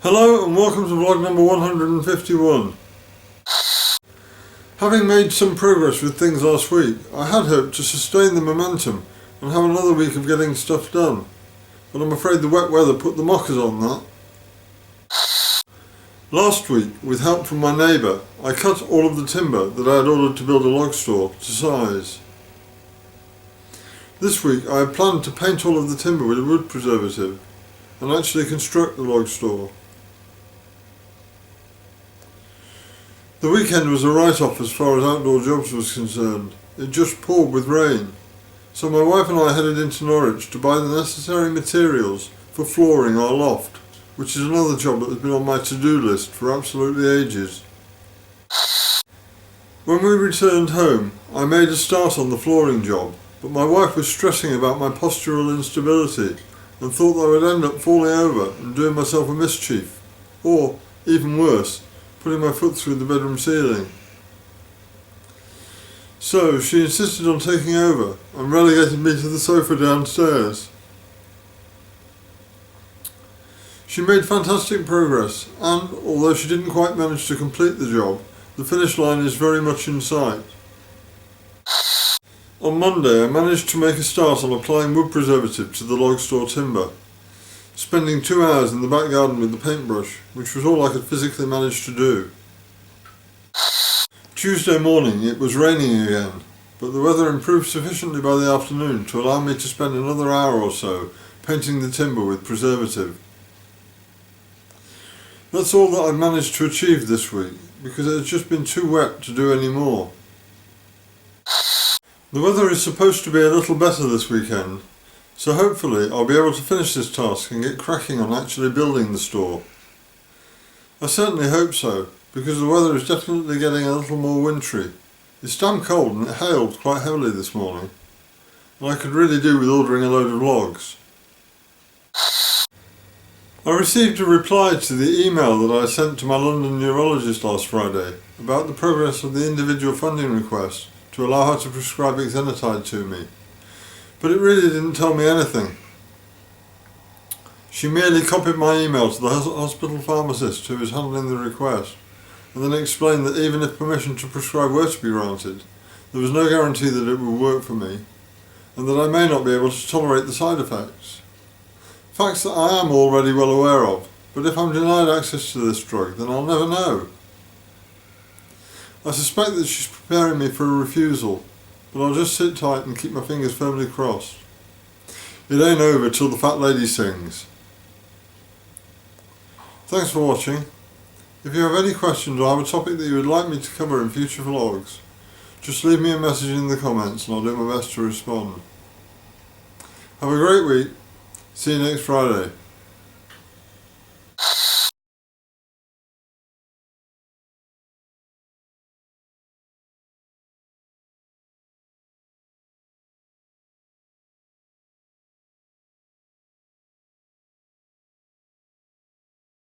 Hello and welcome to vlog number 151. Having made some progress with things last week, I had hoped to sustain the momentum and have another week of getting stuff done, but I'm afraid the wet weather put the mockers on that. Last week, with help from my neighbour, I cut all of the timber that I had ordered to build a log store to size. This week I had planned to paint all of the timber with a wood preservative and actually construct the log store. The weekend was a write-off as far as outdoor jobs was concerned. It just poured with rain, so my wife and I headed into Norwich to buy the necessary materials for flooring our loft, which is another job that has been on my to-do list for absolutely ages. When we returned home, I made a start on the flooring job, but my wife was stressing about my postural instability and thought I would end up falling over and doing myself a mischief, or, even worse, putting my foot through the bedroom ceiling. So she insisted on taking over and relegated me to the sofa downstairs. She made fantastic progress and, although she didn't quite manage to complete the job, the finish line is very much in sight. On Monday I managed to make a start on applying wood preservative to the log store timber, spending 2 hours in the back garden with the paintbrush, which was all I could physically manage to do. Tuesday morning it was raining again, but the weather improved sufficiently by the afternoon to allow me to spend another hour or so painting the timber with preservative. That's all that I've managed to achieve this week, because it has just been too wet to do any more. The weather is supposed to be a little better this weekend, so hopefully I'll be able to finish this task and get cracking on actually building the store. I certainly hope so, because the weather is definitely getting a little more wintry. It's damn cold and it hailed quite heavily this morning, and I could really do with ordering a load of logs. I received a reply to the email that I sent to my London neurologist last Friday about the progress of the individual funding request to allow her to prescribe exenatide to me. But it really didn't tell me anything. She merely copied my email to the hospital pharmacist who was handling the request, and then explained that even if permission to prescribe were to be granted, there was no guarantee that it would work for me, and that I may not be able to tolerate the side effects. Facts that I am already well aware of, but if I'm denied access to this drug, then I'll never know. I suspect that she's preparing me for a refusal, but I'll just sit tight and keep my fingers firmly crossed. It ain't over till the fat lady sings. Thanks for watching. If you have any questions or have a topic that you would like me to cover in future vlogs, just leave me a message in the comments and I'll do my best to respond. Have a great week. See you next Friday.